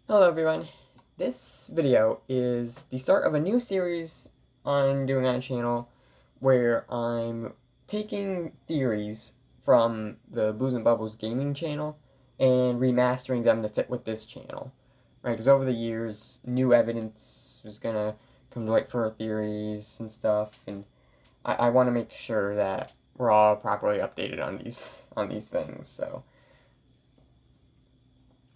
Hello everyone. This video is the start of a new series I'm doing on a channel where I'm taking theories from the Booze and Bubbles gaming channel and remastering them to fit with this channel. Right, because over the years, new evidence was gonna come to light for our theories and stuff, and I want to make sure that we're all properly updated on these things, so...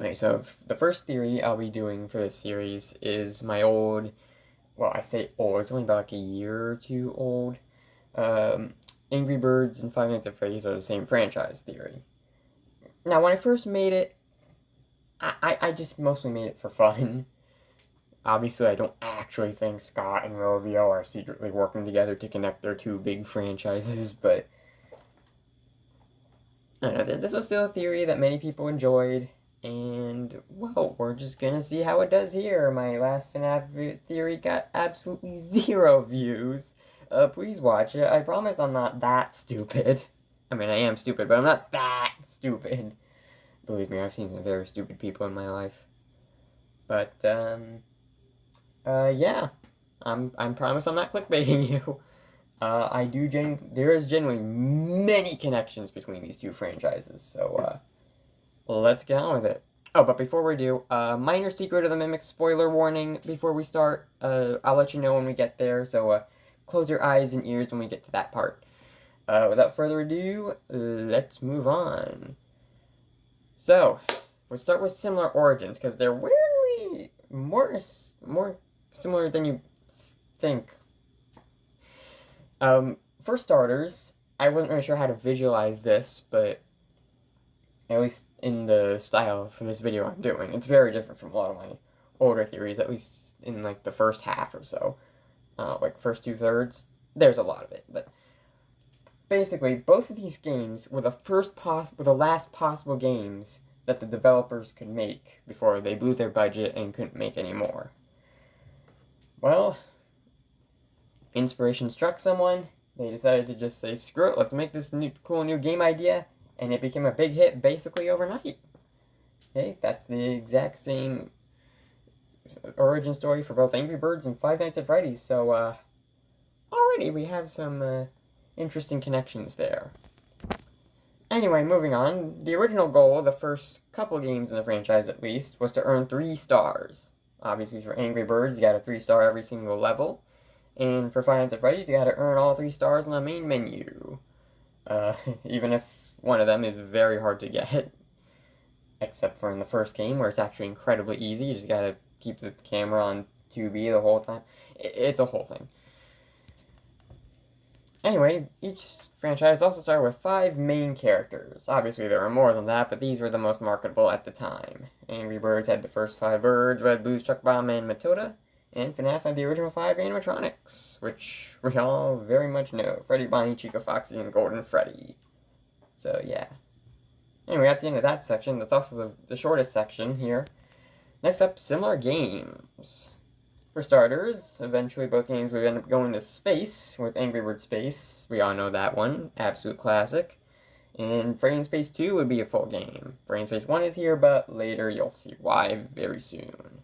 Okay, so the first theory I'll be doing for this series is my old, well, I say old, it's only about like a year or two old. Angry Birds and Five Nights at Freddy's are the same franchise theory. Now, when I first made it, I just mostly made it for fun. Obviously, I don't actually think Scott and Rovio are secretly working together to connect their two big franchises, but I don't know, this was still a theory that many people enjoyed. And, well, we're just gonna see how it does here. My last FNAF theory got absolutely 0 views. Please watch it. I promise I'm not that stupid. I mean, I am stupid, but I'm not that stupid. Believe me, I've seen some very stupid people in my life. But, yeah. I promise I'm not clickbaiting you. There is genuinely many connections between these two franchises, so, let's get on with it. Oh, but before we do, minor Secret of the Mimic spoiler warning before we start. I'll let you know when we get there, so close your eyes and ears when we get to that part. Without further ado, let's move on. So, we'll start with similar origins, because they're weirdly more similar than you think. For starters, I wasn't really sure how to visualize this, but at least in the style for this video I'm doing, it's very different from a lot of my older theories, at least in like the first half or so. Like first 2/3, there's a lot of it, but basically both of these games were the last possible games that the developers could make before they blew their budget and couldn't make any more. Well, inspiration struck someone. They decided to just say, screw it, let's make this cool new game idea, and it became a big hit basically overnight. Okay, that's the exact same origin story for both Angry Birds and Five Nights at Freddy's, so already we have some interesting connections there. Anyway, moving on, the original goal of the first couple games in the franchise at least was to earn 3 stars. Obviously for Angry Birds, you got a 3-star every single level, and for Five Nights at Freddy's, you gotta earn all 3 stars on the main menu. Even if one of them is very hard to get, except for in the first game where it's actually incredibly easy. You just gotta keep the camera on 2B the whole time. It's a whole thing. Anyway, each franchise also started with 5 main characters. Obviously there were more than that, but these were the most marketable at the time. Angry Birds had the first 5 birds, Red Blues, Truck Bomb, and Matilda, and FNAF had the original 5 animatronics, which we all very much know. Freddy, Bonnie, Chica, Foxy, and Golden Freddy. So, yeah. Anyway, that's the end of that section. That's also the shortest section here. Next up, similar games. For starters, eventually both games would end up going to space, with Angry Birds Space. We all know that one. Absolute classic. And Freddy in Space 2 would be a full game. Freddy in Space 1 is here, but later you'll see why very soon.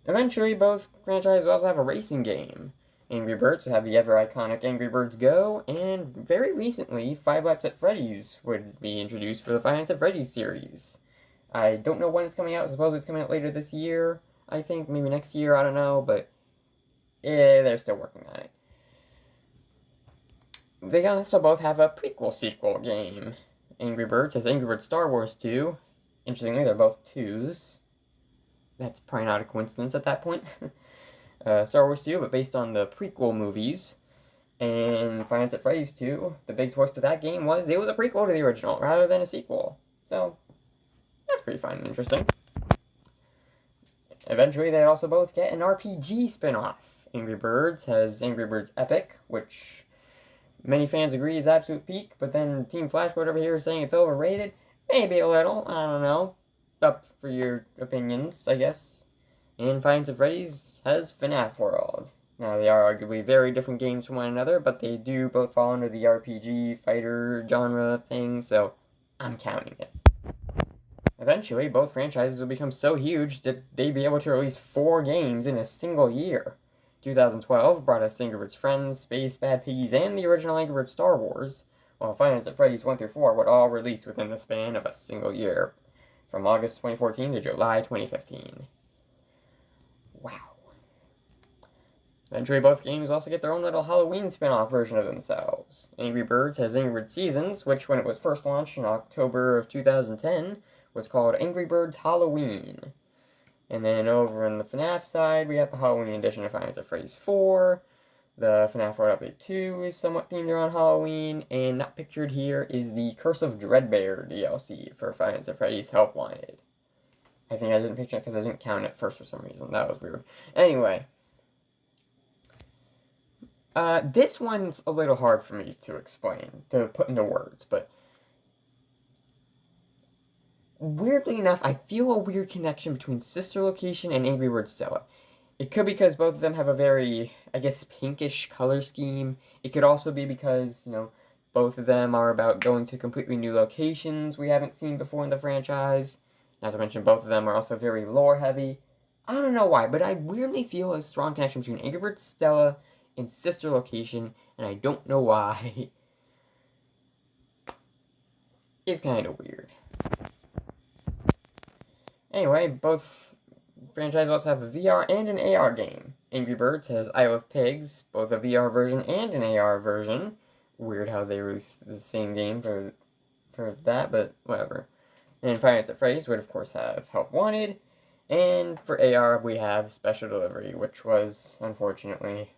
Eventually, both franchises also have a racing game. Angry Birds would have the ever-iconic Angry Birds Go, and very recently, 5 Laps at Freddy's would be introduced for the Five Nights at Freddy's series. I don't know when it's coming out. I suppose it's coming out later this year, I think. Maybe next year, I don't know, but they're still working on it. They also both have a prequel-sequel game. Angry Birds has Angry Birds Star Wars 2. Interestingly, they're both 2s. That's probably not a coincidence at that point. Star Wars 2, but based on the prequel movies. And Five Nights at Freddy's 2, the big twist to that game was it was a prequel to the original, rather than a sequel. So, that's pretty fun and interesting. Eventually, they also both get an RPG spin-off. Angry Birds has Angry Birds Epic, which many fans agree is absolute peak, but then Team Flashcode over here is saying it's overrated. Maybe a little, I don't know. Up for your opinions, I guess. And Five Nights at Freddy's has FNAF World. Now, they are arguably very different games from one another, but they do both fall under the RPG fighter genre thing, so I'm counting it. eventually, both franchises will become so huge that they'd be able to release 4 games in a single year. 2012 brought us Angry Birds Friends, Space, Bad Piggies, and the original Angry Birds Star Wars, while Five Nights at Freddy's 1 through 4 would all release within the span of a single year, from August 2014 to July 2015. Wow. Eventually, both games also get their own little Halloween spin-off version of themselves. Angry Birds has Angry Birds Seasons, which, when it was first launched in October of 2010, was called Angry Birds Halloween. And then over on the FNAF side, we have the Halloween edition of Five Nights at Freddy's 4. The FNAF World Update 2 is somewhat themed around Halloween, and not pictured here is the Curse of Dreadbear DLC for Five Nights at Freddy's Help Wanted. I think I didn't picture it because I didn't count it first for some reason. That was weird. Anyway. This one's a little hard for me to explain, to put into words, but weirdly enough, I feel a weird connection between Sister Location and Angry Birds Stella. It could be because both of them have a very, I guess, pinkish color scheme. It could also be because, both of them are about going to completely new locations we haven't seen before in the franchise. Not to mention, both of them are also very lore-heavy. I don't know why, but I weirdly feel a strong connection between Angry Birds Stella and Sister Location, and I don't know why. It's kind of weird. Anyway, both franchises also have a VR and an AR game. Angry Birds has Isle of Pigs, both a VR version and an AR version. Weird how they released the same game for that, but whatever. And Five Nights at Freddy's would, of course, have Help Wanted. And for AR, we have Special Delivery, which was, unfortunately,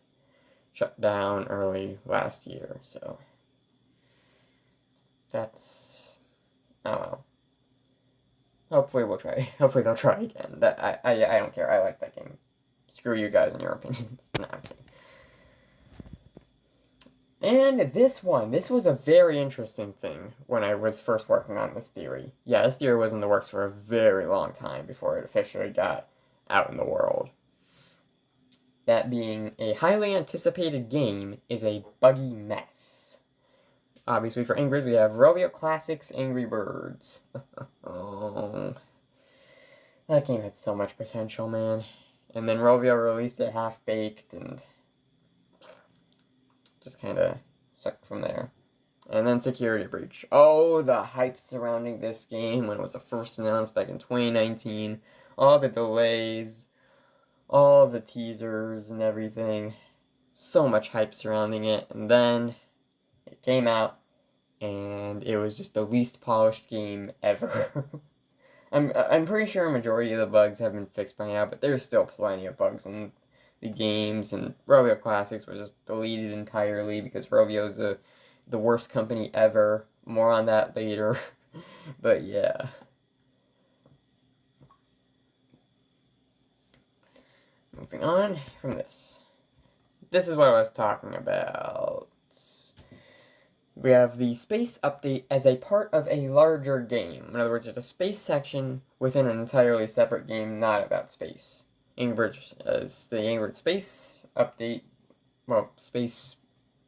shut down early last year, so that's, oh well. Hopefully hopefully they'll try again. I don't care, I like that game. Screw you guys and your opinions. Nah, I'm kidding. And this was a very interesting thing when I was first working on this theory. Yeah, this theory was in the works for a very long time before it officially got out in the world. That being, a highly anticipated game is a buggy mess. Obviously, for Angry Birds, we have Rovio Classics Angry Birds. Oh, that game had so much potential, man. And then Rovio released it half-baked, and just kind of sucked from there. And then Security Breach. Oh, the hype surrounding this game when it was first announced back in 2019. All the delays, all the teasers and everything. So much hype surrounding it. And then it came out, and it was just the least polished game ever. I'm pretty sure a majority of the bugs have been fixed by now, but there's still plenty of bugs in the games, and Rovio Classics was just deleted entirely because Rovio's the worst company ever. More on that later. But yeah. Moving on from this. This is what I was talking about. We have the space update as a part of a larger game. In other words, there's a space section within an entirely separate game not about space. Angry Birds as the Angry Birds Space update, space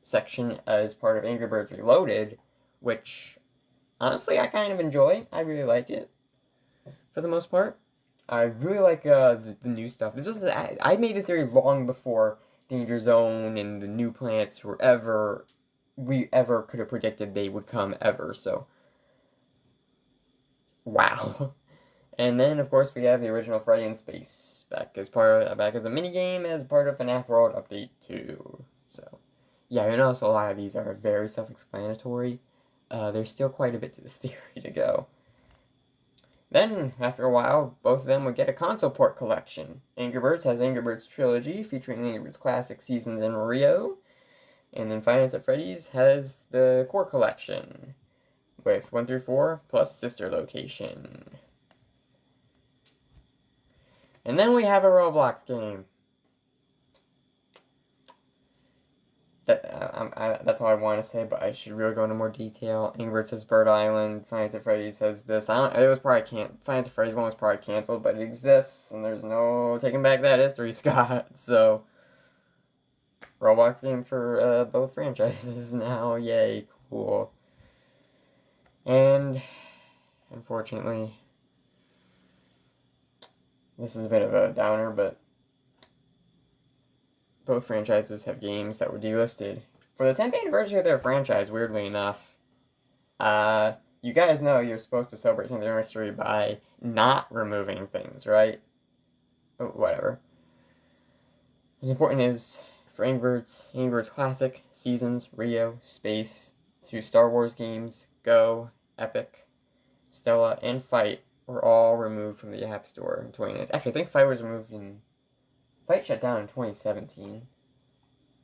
section as part of Angry Birds Reloaded, which, honestly, I kind of enjoy. I really like it, for the most part. I really like the new stuff. I made this theory long before Danger Zone and the new planets we ever could have predicted they would come ever, so wow. And then, of course, we have the original Freddy in Space back as a minigame as part of FNAF World Update 2. So, yeah, you notice a lot of these are very self-explanatory. There's still quite a bit to this theory to go. Then, after a while, both of them would get a console port collection. Angry Birds has Angry Birds Trilogy, featuring Angry Birds Classic Seasons in Rio. And then Five Nights at Freddy's has the core collection, with 1 through 4, plus Sister Location. And then we have a Roblox game. That's all I want to say, but I should really go into more detail. Angry Birds has Bird Island, Five Nights at Freddy's has this. Five Nights at Freddy's one was probably canceled, but it exists, and there's no taking back that history, Scott, so Roblox game for both franchises now. Yay, cool. And unfortunately, this is a bit of a downer, but both franchises have games that were delisted. For the 10th anniversary of their franchise, weirdly enough, you guys know you're supposed to celebrate 10th anniversary by not removing things, right? Oh, whatever. What's important is, for Angry Birds Classic, Seasons, Rio, Space, 2 Star Wars games, Go, Epic, Stella, and Fight were all removed from the App Store in 2019. Actually, I think Fight was removed in... Fight shut down in 2017.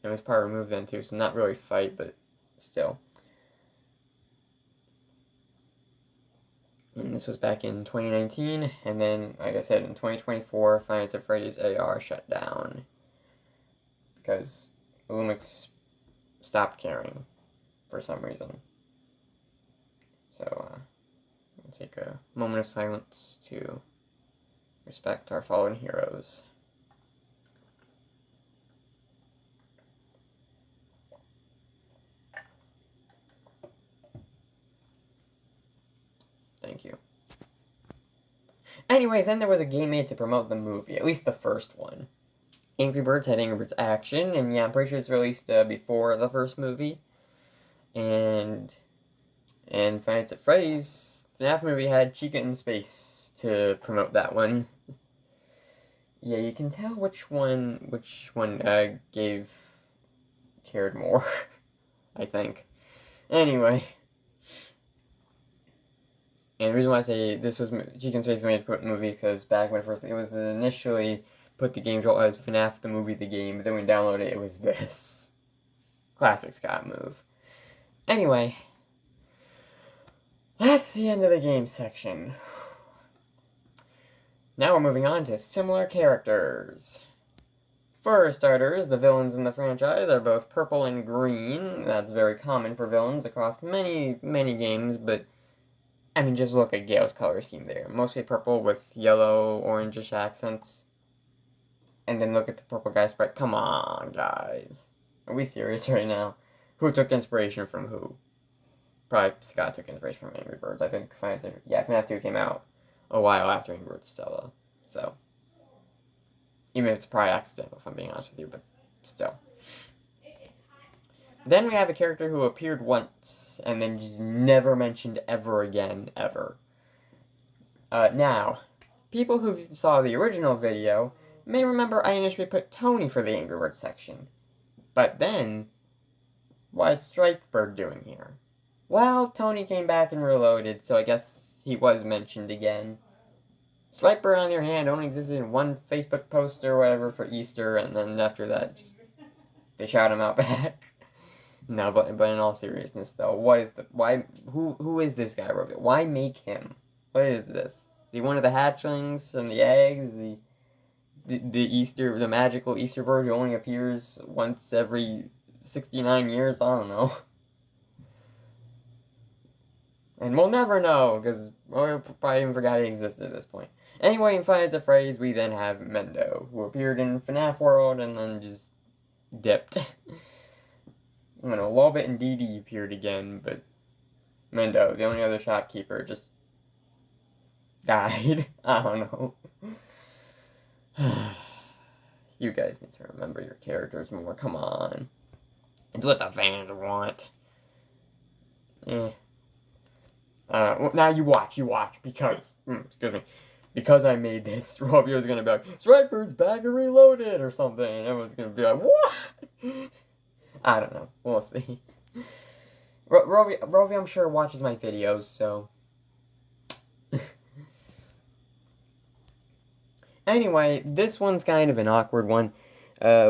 It was probably removed then too, so not really Fight, but still. And this was back in 2019, and then, like I said, in 2024, Five Nights at Freddy's AR shut down. Because Lumix stopped caring for some reason. So, I'll take a moment of silence to respect our fallen heroes. Thank you. Anyway, then there was a game made to promote the movie, at least the first one. Angry Birds had Angry Birds Action, and yeah, I'm pretty sure it's released before the first movie. And Five Nights at Freddy's FNAF movie had Chica in Space to promote that one. Yeah, you can tell which one cared more, I think. Anyway. And the reason why I say this was Chica in Space made to put movie, because back when it was initially put the game control as FNAF the movie, the game, but then when we downloaded it, it was this. Classic Scott move. Anyway, that's the end of the game section. Now we're moving on to similar characters. For starters, the villains in the franchise are both purple and green. That's very common for villains across many, many games, but I mean, just look at Gale's color scheme there. Mostly purple with yellow, orangish accents. And then look at the purple guy sprite. Come on, guys. Are we serious right now? Who took inspiration from who? Probably Scott took inspiration from Angry Birds. I think FNAF 2 came out a while after Angry Birds Stella. So, even if it's probably accidental, if I'm being honest with you, but still. Then we have a character who appeared once, and then just never mentioned ever again, ever. Now, people who saw the original video may remember I initially put Tony for the Angry Birds section. But then, what's Stripebird doing here? Well, Tony came back and reloaded, so I guess he was mentioned again. Stripebird, on the other hand, only existed in one Facebook post or whatever for Easter, and then after that, they shout him out back. No, but in all seriousness, though, who is this guy, Robio? Why make him? What is this? Is he one of the hatchlings from the eggs? Is he the magical Easter bird who only appears once every 69 years? I don't know. And we'll never know, because we probably even forgot he existed at this point. Anyway, in Five Nights at Freddy's, we then have Mendo, who appeared in FNAF World and then just dipped. I don't know, Lolbit and Dee Dee appeared again, but Mendo, the only other shopkeeper, just died. I don't know. You guys need to remember your characters more. Come on. It's what the fans want. Now you watch, because, excuse me, because I made this, Robio's gonna be like, Striper's back and reloaded, or something, and everyone's gonna be like, what? I don't know, we'll see. Robio, I'm sure, watches my videos, so. Anyway, this one's kind of an awkward one.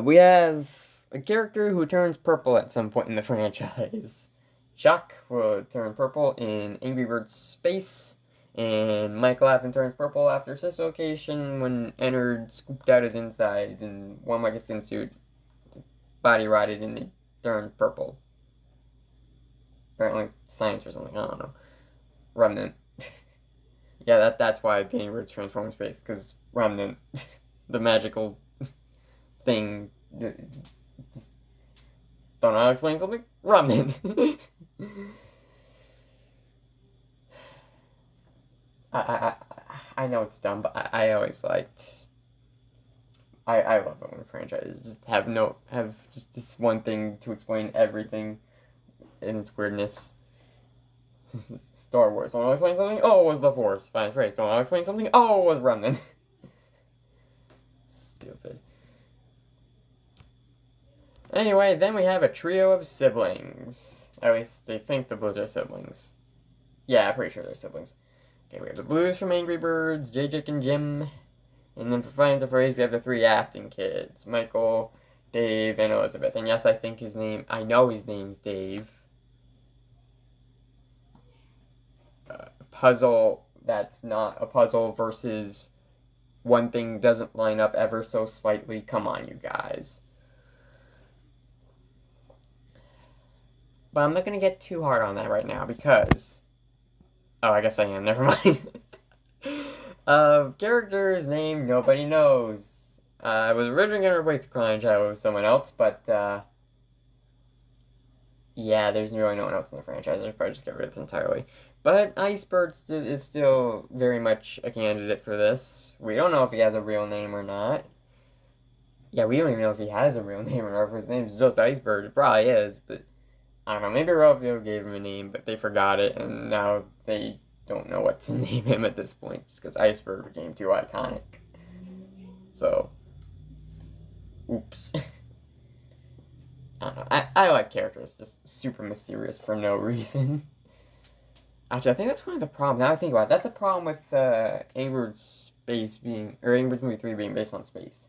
We have a character who turns purple at some point in the franchise. Chuck will turn purple in Angry Birds Space, and Michael Appin turns purple after Dislocation when Ennard scooped out his insides and one like a skin suit, body rotted, and it turned purple. Apparently science or something, I don't know. Remnant. Yeah, that's why the Angry Birds transform in space, because Remnant, the magical thing, don't know how to explain something? Remnant. I know it's dumb, but I always liked. I love it when franchises just have just this one thing to explain everything in its weirdness. Star Wars. Don't want to explain something? Oh, it was the Force. Fine phrase. Don't want to explain something? Oh, it was Remnant. Stupid. Anyway, then we have a trio of siblings. At least they think the Blues are siblings. Yeah, I'm pretty sure they're siblings. Okay, we have the Blues from Angry Birds, Jake and Jim. And then for Finds of Phrase, we have the three Afton kids. Michael, Dave, and Elizabeth. And yes, I know his name's Dave. Puzzle that's not a puzzle versus one thing doesn't line up ever so slightly. Come on, you guys. But I'm not going to get too hard on that right now because... Oh, I guess I am. Never mind. Character's name nobody knows. I was originally going to replace the Crying Child with someone else, but yeah, there's really no one else in the franchise. I should probably just get rid of this entirely. But Iceberg is still very much a candidate for this. We don't know if he has a real name or not. Yeah, we don't even know if he has a real name or not. If his name's just Iceberg, it probably is, but I don't know. Maybe Rovio gave him a name, but they forgot it, and now they don't know what to name him at this point, just because Iceberg became too iconic. So, oops. I don't know. I like characters just super mysterious for no reason. Actually, I think that's one of the problems. Now I think about it, that's a problem with Angry Birds Angry Birds Movie 3 being based on space.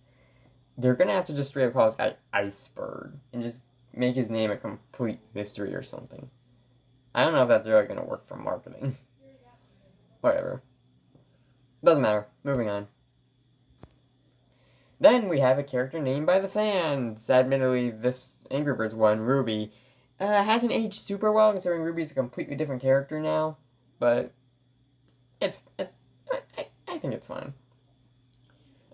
They're gonna have to just straight up call this guy Iceberg and just make his name a complete mystery or something. I don't know if that's really gonna work for marketing. Whatever. Doesn't matter. Moving on. Then we have a character named by the fans. Admittedly, this Angry Birds one, Ruby, hasn't aged super well considering Ruby's a completely different character now. But I think it's fine.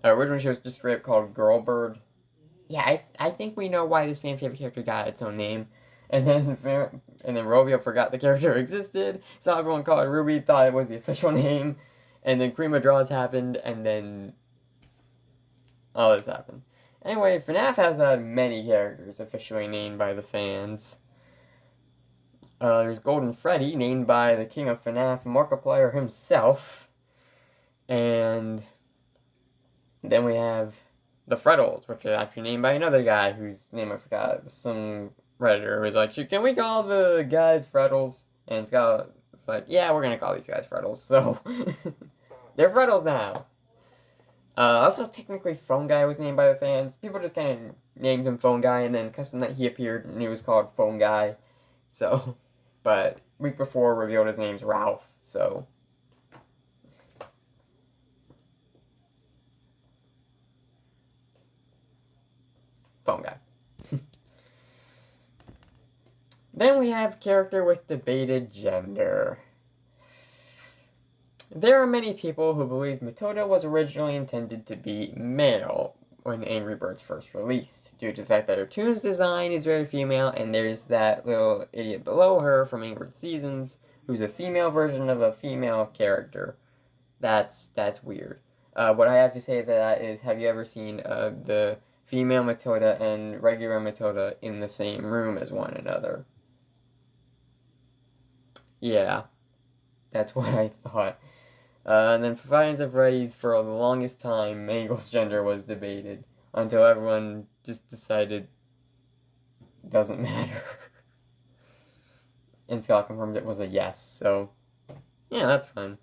Originally she was just straight up called Girl Bird. Yeah, I think we know why this fan favorite character got its own name. And then Rovio forgot the character existed, so everyone called it Ruby, thought it was the official name. And then Cream of Draws happened, and then all this happened. Anyway, FNAF has had many characters officially named by the fans. There's Golden Freddy, named by the king of FNAF, Markiplier himself. And then we have the Freddles, which are actually named by another guy whose name I forgot. It was some Redditor who was like, can we call the guys Freddles? And it's like, yeah, we're going to call these guys Freddles. So, they're Freddles now. Also, technically, Phone Guy was named by the fans. People just kind of named him Phone Guy, and then custom night he appeared, and he was called Phone Guy. So, but week before revealed his name's Ralph, so. Phone Guy. Then we have character with debated gender. There are many people who believe Matilda was originally intended to be male when Angry Birds first released, due to the fact that her Toons design is very female, and there's that little idiot below her from Angry Birds Seasons, who's a female version of a female character. That's weird. What I have to say to that is, have you ever seen the female Matilda and regular Matilda in the same room as one another? Yeah, that's what I thought. And then for Finds of Freddy's, for the longest time, Mabel's gender was debated, until everyone just decided it doesn't matter. And Scott confirmed it was a yes, so yeah, that's fine.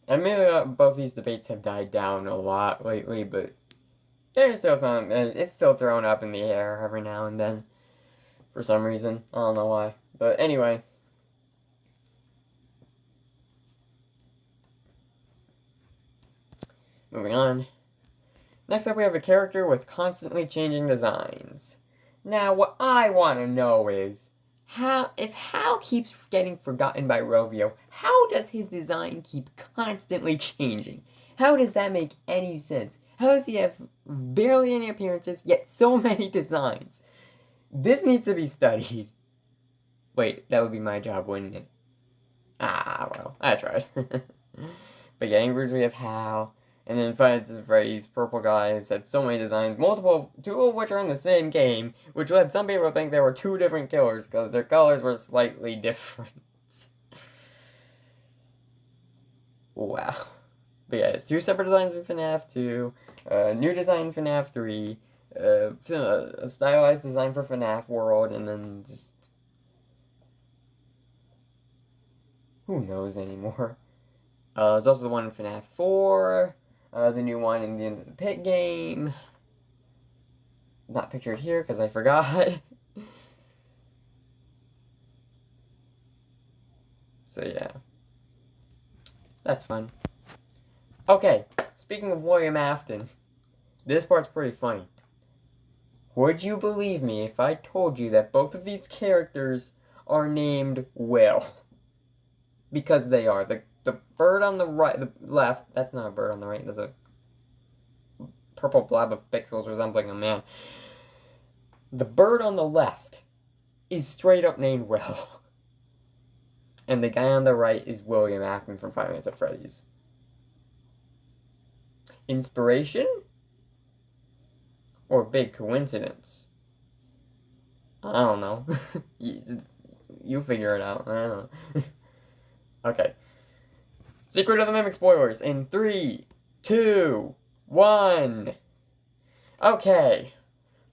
Admittedly, both these debates have died down a lot lately, but there's still some, it's still thrown up in the air every now and then, for some reason. I don't know why. But anyway. Moving on. Next up we have a character with constantly changing designs. Now, what I want to know is, if Hal keeps getting forgotten by Rovio, how does his design keep constantly changing? How does that make any sense? How does he have barely any appearances, yet so many designs? This needs to be studied. Wait, that would be my job, wouldn't it? Ah, well, I tried. But yeah, Angry Birds, we have Hal. And then Five Nights at Freddy's, Purple Guys had so many designs, two of which are in the same game, which led some people to think there were two different killers because their colors were slightly different. Wow. But yeah, it's two separate designs in FNAF 2, new design in FNAF 3, a stylized design for FNAF World, and then just... who knows anymore? There's also the one in FNAF 4, the new one in the End of the Pit game. Not pictured here because I forgot. So yeah. That's fun. Okay, speaking of William Afton, this part's pretty funny. Would you believe me if I told you that both of these characters are named Will? Because they are. The bird on the right, the left, that's not a bird on the right, there's a purple blob of pixels resembling a man. The bird on the left is straight up named Will. And the guy on the right is William Afton from Five Nights at Freddy's. Inspiration? Or big coincidence? I don't know. You figure it out. I don't know. Okay. Secret of the Mimic spoilers in 3, 2, 1. Okay.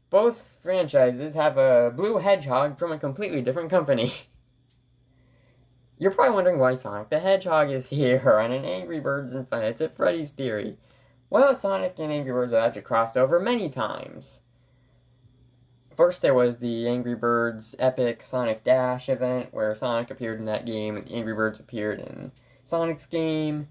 Both franchises have a blue hedgehog from a completely different company. You're probably wondering why Sonic the Hedgehog is here on an Angry Birds and Five Nights at Freddy's theory. Well, Sonic and Angry Birds have actually crossed over many times. First, there was the Angry Birds epic Sonic Dash event, where Sonic appeared in that game, and the Angry Birds appeared in Sonic's game.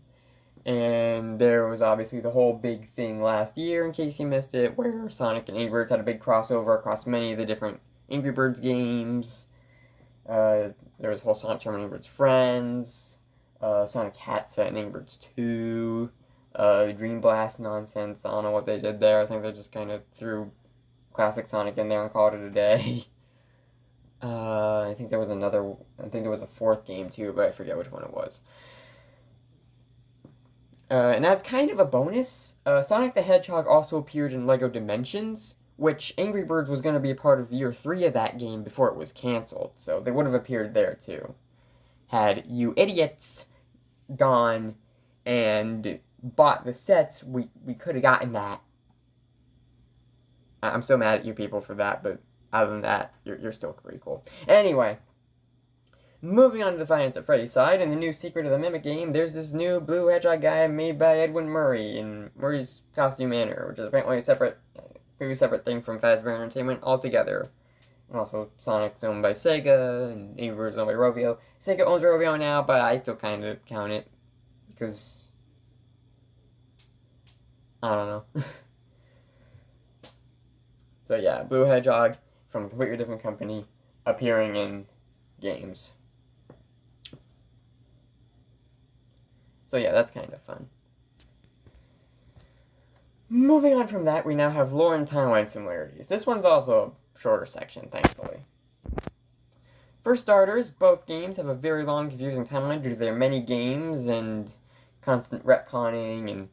And there was obviously the whole big thing last year, in case you missed it, where Sonic and Angry Birds had a big crossover across many of the different Angry Birds games. There was a whole Sonic Charming Angry Birds Friends, Sonic Hat Set and Angry Birds 2, Dream Blast nonsense. I don't know what they did there. I think they just kind of threw classic Sonic in there and called it a day. I think there was a fourth game too, but I forget which one it was. And as kind of a bonus, Sonic the Hedgehog also appeared in LEGO Dimensions, which Angry Birds was going to be a part of year 3 of that game before it was canceled, so they would have appeared there too. Had you idiots gone and bought the sets, we could have gotten that. I'm so mad at you people for that, but other than that, you're still pretty cool. Anyway, moving on to the Five Nights at Freddy's side, in the new Secret of the Mimic game, there's this new blue hedgehog guy made by Edwin Murray in Murray's Costume Manor, which is apparently a separate thing from Fazbear Entertainment altogether. And also, Sonic's owned by Sega, and Angry Birds owned by Rovio. Sega owns Rovio now, but I still kind of count it, because I don't know. So yeah, Blue Hedgehog from a completely different company appearing in games. So yeah, that's kind of fun. Moving on from that, we now have lore and timeline similarities. This one's also a shorter section, thankfully. For starters, both games have a very long, confusing timeline due to their many games and constant retconning and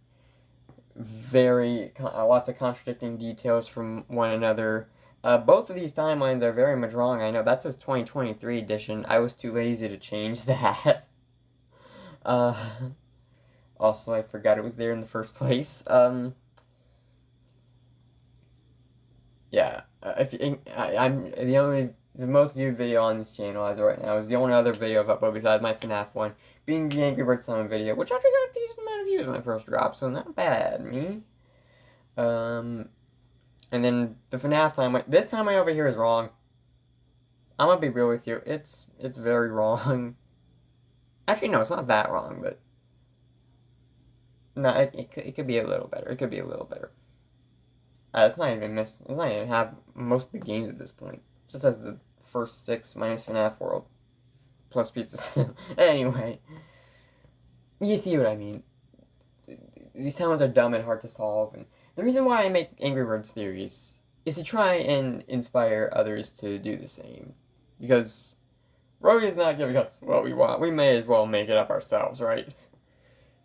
lots of contradicting details from one another. Both of these timelines are very much wrong. I know that says 2023 edition. I was too lazy to change that. Also, I forgot it was there in the first place. Yeah, I'm the most viewed video on this channel as of right now is the only other video I've uploaded besides my FNAF one, being the Angry Birds Summon video, which actually got a decent amount of views when I first dropped, so not bad, me. And then the FNAF timeline, this timeline over here is wrong. I'm gonna be real with you, it's very wrong. Actually, no, it's not that wrong, but no, it could be a little better. It could be a little better. It's not even have most of the games at this point. It just has the first 6 minus FNAF World. Plus Pizza. Anyway. You see what I mean. These timelines are dumb and hard to solve. And the reason why I make Angry Birds theories is to try and inspire others to do the same. Because Rogue is not giving us what we want. We may as well make it up ourselves, right?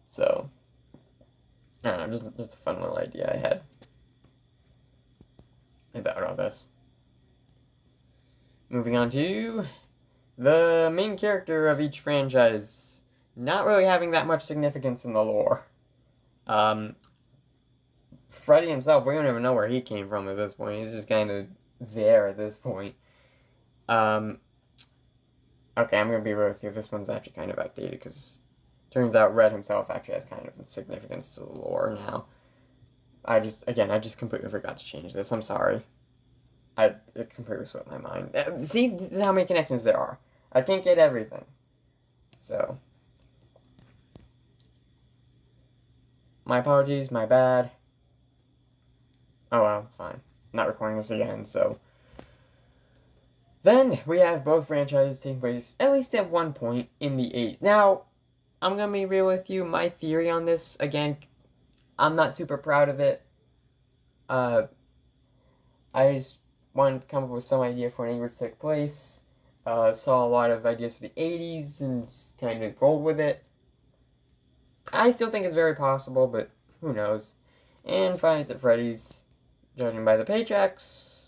So, I don't know, just a fun little idea I had about all this. Moving on to the main character of each franchise not really having that much significance in the lore. Freddy himself, we don't even know where he came from at this point. He's just kind of there at this point. Okay, I'm going to be real with you. This one's actually kind of outdated because turns out Red himself actually has kind of significance to the lore now. I just completely forgot to change this. I'm sorry. It completely slipped my mind. See, this is how many connections there are. I can't get everything. So, my apologies, my bad. Oh well, it's fine. I'm not recording this again, so. Then, we have both franchises taking place, at least at one point, in the 80s. Now, I'm gonna be real with you, my theory on this, again, I'm not super proud of it. I just wanted to come up with some idea for an Angry Birds to take place. Saw a lot of ideas for the 80s and just kind of rolled with it. I still think it's very possible, but who knows. And Five Nights at Freddy's, judging by the paychecks,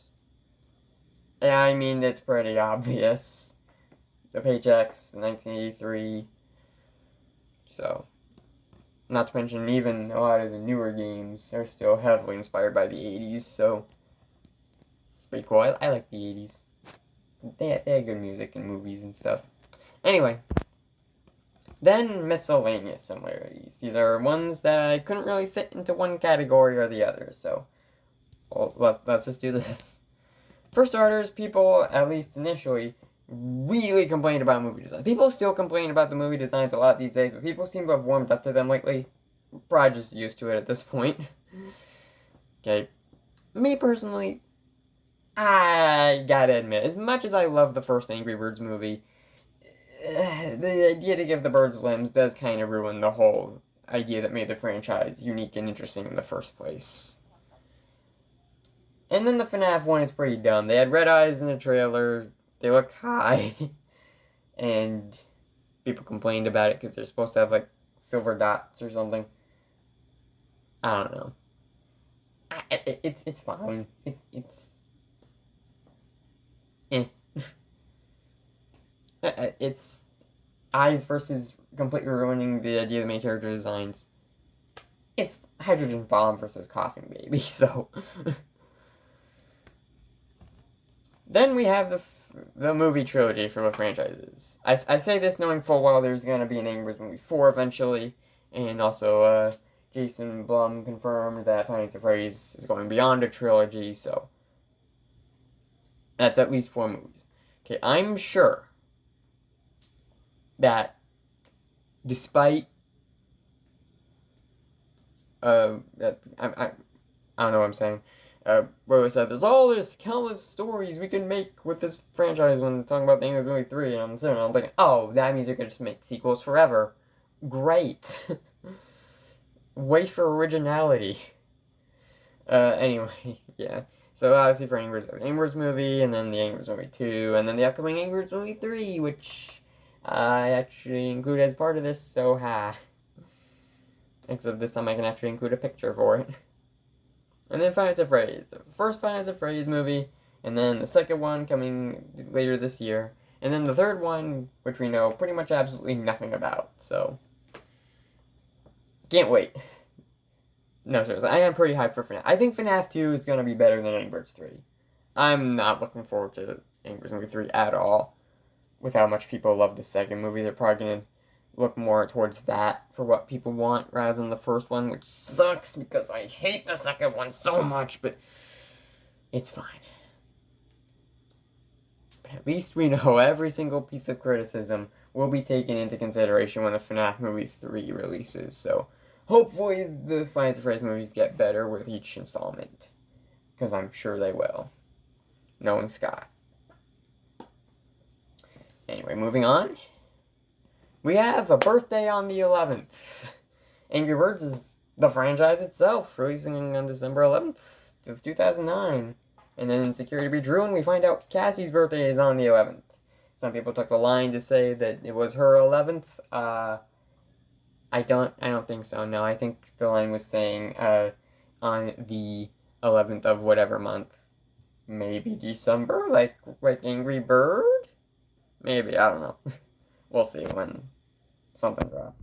yeah, I mean, it's pretty obvious. The paychecks, 1983, so, not to mention even a lot of the newer games are still heavily inspired by the 80s, so it's pretty cool. I like the 80s. They had good music and movies and stuff. Anyway, then miscellaneous similarities. These are ones that I couldn't really fit into one category or the other, so let's just do this. For starters, people, at least initially, really complained about movie design. People still complain about the movie designs a lot these days, but people seem to have warmed up to them lately. Probably just used to it at this point. Okay. Me personally, I gotta admit, as much as I love the first Angry Birds movie, the idea to give the birds limbs does kind of ruin the whole idea that made the franchise unique and interesting in the first place. And then the FNAF one is pretty dumb. They had red eyes in the trailer, they looked high, and people complained about it because they're supposed to have, like, silver dots or something. I don't know. It's fine. It's... eh. It's eyes versus completely ruining the idea of the main character designs. It's hydrogen bomb versus coughing baby, so... Then we have the movie trilogy for both franchises. I say this knowing full well there's going to be an Angry Birds movie 4 eventually, and also Jason Blum confirmed that Five Nights at Freddy's is going beyond a trilogy, so that's at least 4 movies. Okay, I'm sure that despite I don't know what I'm saying. Where said there's all this countless stories we can make with this franchise when talking about the Angry Birds movie 3, and I'm sitting there, I'm thinking, oh, that means you could just make sequels forever. Great. Wait for originality. Anyway, yeah. So obviously for Angry Birds movie, and then the Angry Birds movie 2, and then the upcoming Angry Birds movie 3, which I actually include as part of this, so ha. Except this time I can actually include a picture for it. And then Five Nights at Freddy's. The first Five Nights at Freddy's movie, and then the second one coming later this year, and then the third one, which we know pretty much absolutely nothing about, so... can't wait. No, seriously, I am pretty hyped for FNAF. I think FNAF 2 is going to be better than Angry Birds 3. I'm not looking forward to Angry Birds movie 3 at all. With how much people love the second movie, they're probably going to look more towards that for what people want rather than the first one, which sucks because I hate the second one so much, but it's fine. But at least we know every single piece of criticism will be taken into consideration when the FNAF movie 3 releases, so hopefully the Five Nights at Freddy's movies get better with each installment, because I'm sure they will, knowing Scott. Anyway, moving on. We have a birthday on the 11th. Angry Birds is the franchise itself, releasing on December 11th of 2009. And then in Security Be Drew, we find out Cassie's birthday is on the 11th. Some people took the line to say that it was her 11th. I don't think so. No, I think the line was saying on the 11th of whatever month. Maybe December, like Angry Bird? Maybe, I don't know. We'll see when something drops.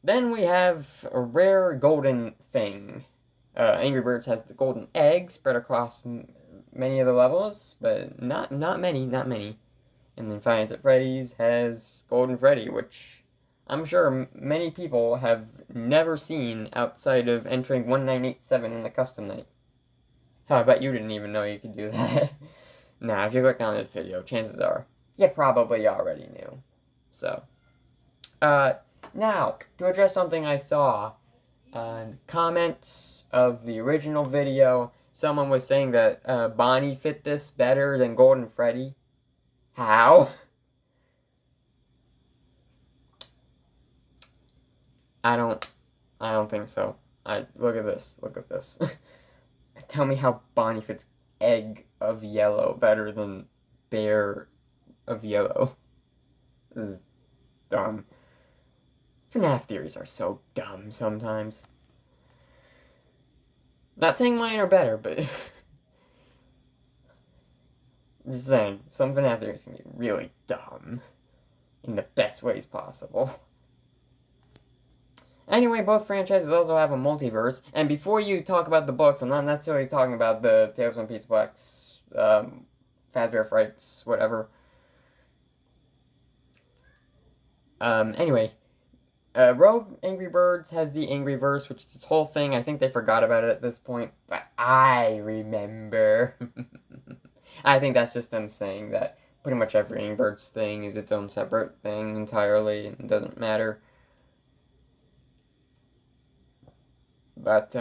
Then we have a rare golden thing. Angry Birds has the golden egg spread across many of the levels, but not many. And then Five Nights at Freddy's has Golden Freddy, which I'm sure many people have never seen outside of entering 1987 in the custom night. Hell, I bet you didn't even know you could do that. Nah, if you click on this video, chances are you probably already knew. So, now, to address something I saw, comments of the original video, someone was saying that Bonnie fit this better than Golden Freddy. How? I don't think so. Look at this. Tell me how Bonnie fits Egg of Yellow better than Bear of Yellow. This is dumb. FNAF theories are so dumb sometimes. Not saying mine are better, but just saying, some FNAF theories can be really dumb in the best ways possible. Anyway, both franchises also have a multiverse, and before you talk about the books, I'm not necessarily talking about the Tales from Pizza Plex, Fazbear Frights, whatever. Anyway, Row of Angry Birds has the Angryverse, which is this whole thing. I think they forgot about it at this point, but I remember. I think that's just them saying that pretty much every Angry Birds thing is its own separate thing entirely, and it doesn't matter. But,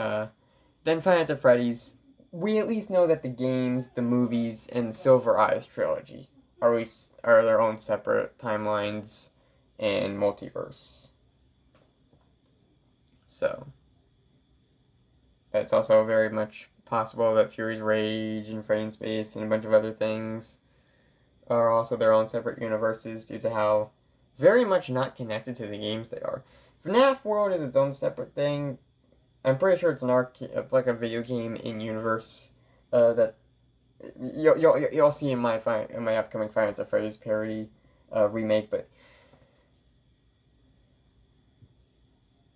then Five Nights at Freddy's, we at least know that the games, the movies, and Silver Eyes trilogy are their own separate timelines and multiverse. So, it's also very much possible that Fury's Rage and Freddy in Space and a bunch of other things are also their own separate universes due to how very much not connected to the games they are. FNAF World is its own separate thing. I'm pretty sure it's it's like a video game in universe that you'll see in my upcoming Five Nights at Freddy's parody remake, but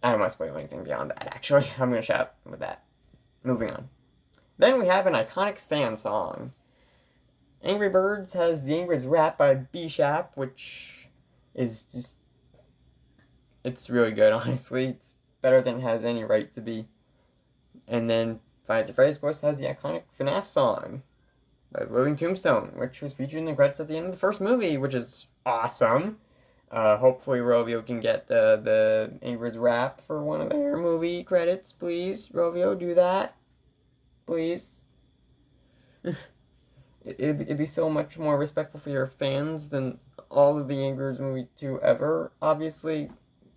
I don't want to spoil anything beyond that. Actually, I'm gonna shut up with that. Moving on. Then we have an iconic fan song. Angry Birds has the Angry Birds Rap by B&BG, which is just, it's really good, honestly. It's better than it has any right to be. And then Five Nights at Freddy's, of course, has the iconic FNAF song by Living Tombstone, which was featured in the credits at the end of the first movie, which is awesome. Hopefully Rovio can get the Angry Birds Rap for one of their movie credits, please. Rovio, do that. Please. It'd be so much more respectful for your fans than all of the Angry Birds movie 2 ever. Obviously,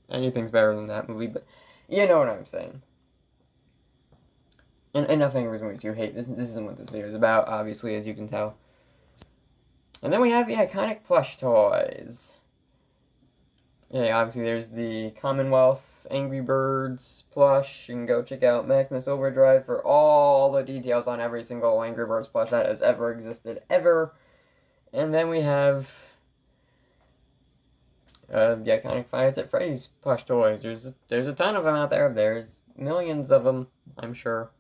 anything's better than that movie, but you know what I'm saying. And enough Angry Birds movie 2 hate. This isn't what this video is about, obviously, as you can tell. And then we have the iconic plush toys. Yeah, obviously there's the Commonwealth Angry Birds plush. You can go check out Maximus Overdrive for all the details on every single Angry Birds plush that has ever existed, ever. And then we have the iconic Five Nights at Freddy's plush toys. There's a ton of them out there. There's millions of them, I'm sure.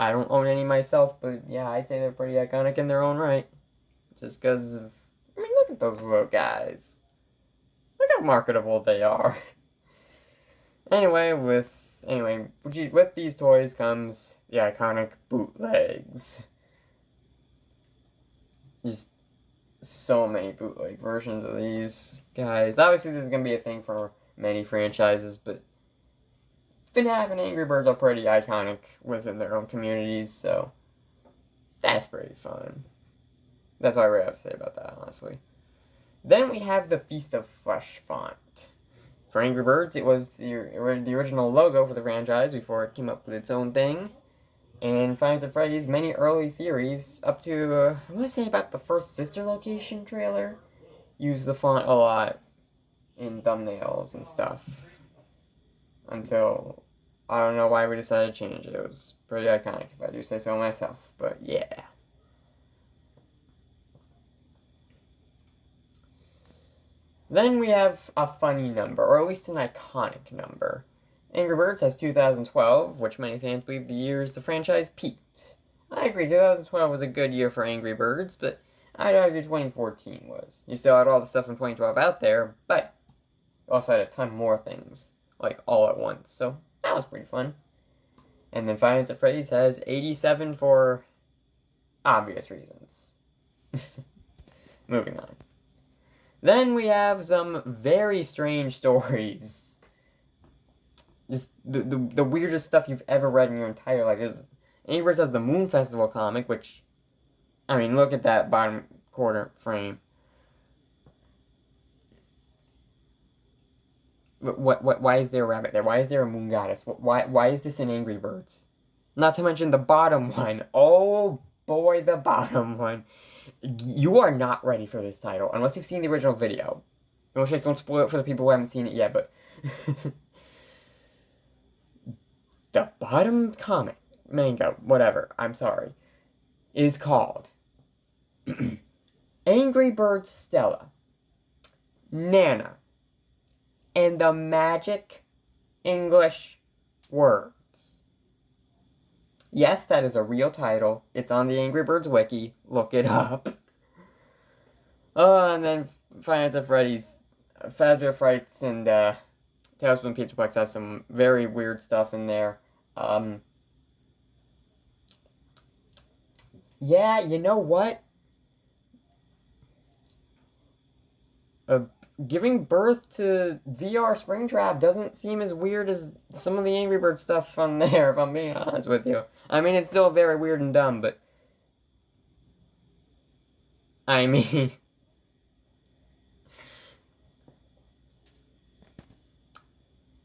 I don't own any myself, but yeah, I'd say they're pretty iconic in their own right. Just because of, I mean, look at those little guys. Look how marketable they are. Anyway, with these toys comes the iconic bootlegs. Just so many bootleg versions of these guys. Obviously, this is going to be a thing for many franchises, but FNAF and Angry Birds are pretty iconic within their own communities, so that's pretty fun. That's all I really have to say about that, honestly. Then we have the Feast of Flesh font. For Angry Birds, it was the original logo for the franchise before it came up with its own thing. And Five Nights at Freddy's many early theories, up to, I want to say about the first Sister Location trailer, use the font a lot in thumbnails and stuff. Until, I don't know why we decided to change it. It was pretty iconic, if I do say so myself. But yeah. Then we have a funny number, or at least an iconic number. Angry Birds has 2012, which many fans believe the year the franchise peaked. I agree, 2012 was a good year for Angry Birds, but I'd argue 2014 was. You still had all the stuff from 2012 out there, but you also had a ton more things, like all at once, so that was pretty fun. And then Five Nights at Freddy's has 87 for obvious reasons. Moving on. Then we have some very strange stories. Just the weirdest stuff you've ever read in your entire life. Angry Birds has the Moon Festival comic, which, I mean, look at that bottom quarter frame. Why is there a rabbit there? Why is there a moon goddess? Why is this in Angry Birds? Not to mention the bottom one. Oh boy, the bottom one. You are not ready for this title, unless you've seen the original video. In which case, don't spoil it for the people who haven't seen it yet, but... the bottom comic, manga, whatever, I'm sorry, is called Angry Birds Stella, Nana, and the Magic English Words. Yes, that is a real title. It's on the Angry Birds wiki. Look it up. Oh, and then Five Nights at Freddy's, Fazbear Frights, and Tales from the Pizzaplex has some very weird stuff in there. Yeah, you know what? Giving birth to VR Springtrap doesn't seem as weird as some of the Angry Birds stuff on there, if I'm being honest with you. I mean, it's still very weird and dumb, but... I mean...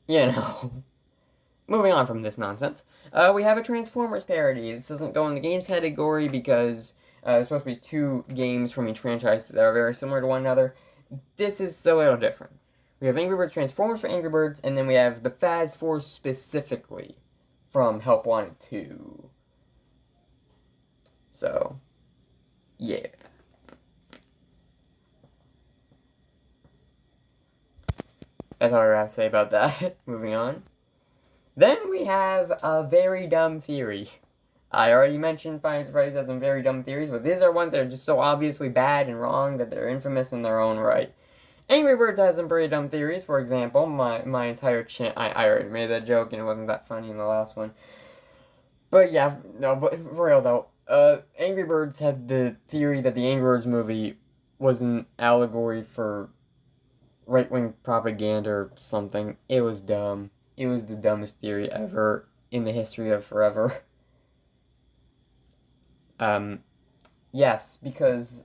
you know... Moving on from this nonsense, we have a Transformers parody. This doesn't go in the games category because there's supposed to be two games from each franchise that are very similar to one another. This is a little different. We have Angry Birds Transformers for Angry Birds, and then we have the Faz Force specifically from Help Wanted 2. So, yeah. That's all I have to say about that. Moving on. Then we have a very dumb theory. I already mentioned Five Nights at Freddy's has some very dumb theories, but these are ones that are just so obviously bad and wrong that they're infamous in their own right. Angry Birds has some pretty dumb theories. For example, my entire I already made that joke and it wasn't that funny in the last one. But yeah, no, but for real though, Angry Birds had the theory that the Angry Birds movie was an allegory for right-wing propaganda or something. It was dumb. It was the dumbest theory ever in the history of forever. Yes, because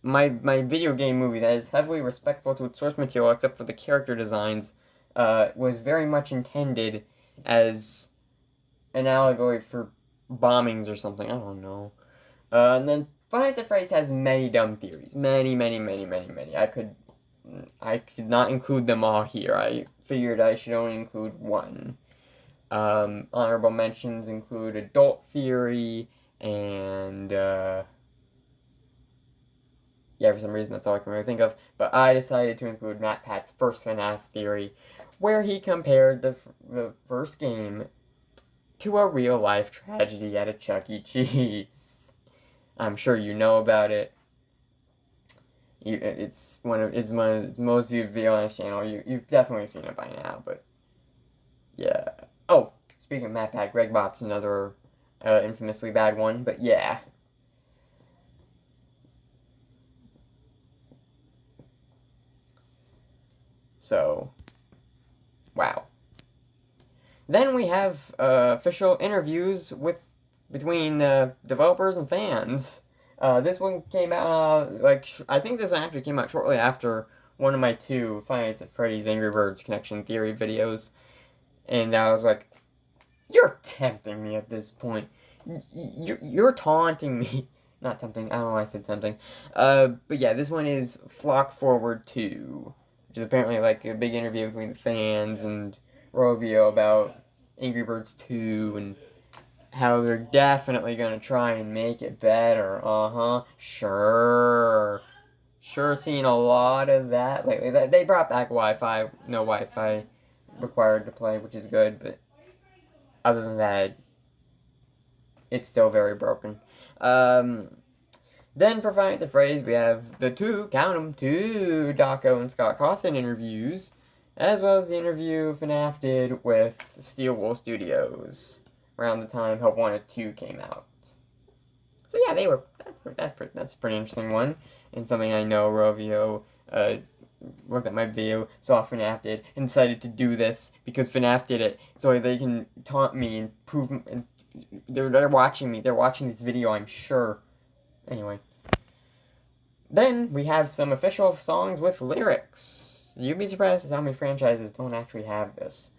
my video game movie that is heavily respectful to its source material, except for the character designs, was very much intended as an allegory for bombings or something. I don't know. And then Five Nights at Freddy's has many dumb theories. Many. I could not include them all here. I figured I should only include one. Honorable mentions include adult theory and, yeah, for some reason that's all I can really think of. But I decided to include Matt Pat's first FNAF theory, where he compared the first game to a real-life tragedy at a Chuck E. Cheese. I'm sure you know about it. It's one of his most viewed video on his channel. You've definitely seen it by now, but yeah. Oh, speaking of Matt Pat, Gregbot's another infamously bad one, but yeah. So, wow. Then we have official interviews between developers and fans. This one came out, I think this one actually came out shortly after one of my two Five Nights at Freddy's Angry Birds Connection Theory videos. And I was like, You're tempting me at this point. You're taunting me. Not tempting. I don't know why I said tempting. But yeah, this one is Flock Forward 2, which is apparently like a big interview between the fans and Rovio about Angry Birds 2 and how they're definitely going to try and make it better. Sure. Sure, seen a lot of that lately. They brought back Wi-Fi. No Wi-Fi required to play, which is good, but other than that, it's still very broken. Then for Finance of Phrase, we have the two Daco and Scott Cawthon interviews, as well as the interview FNAF did with Steel Wool Studios around the time Help Wanted 2 came out. So yeah, that's a pretty interesting one, and something I know Rovio looked at my video, saw FNAF did, and decided to do this because FNAF did it, so they can taunt me and prove. And they're watching me. They're watching this video, I'm sure. Anyway, then we have some official songs with lyrics. You'd be surprised at how many franchises don't actually have this.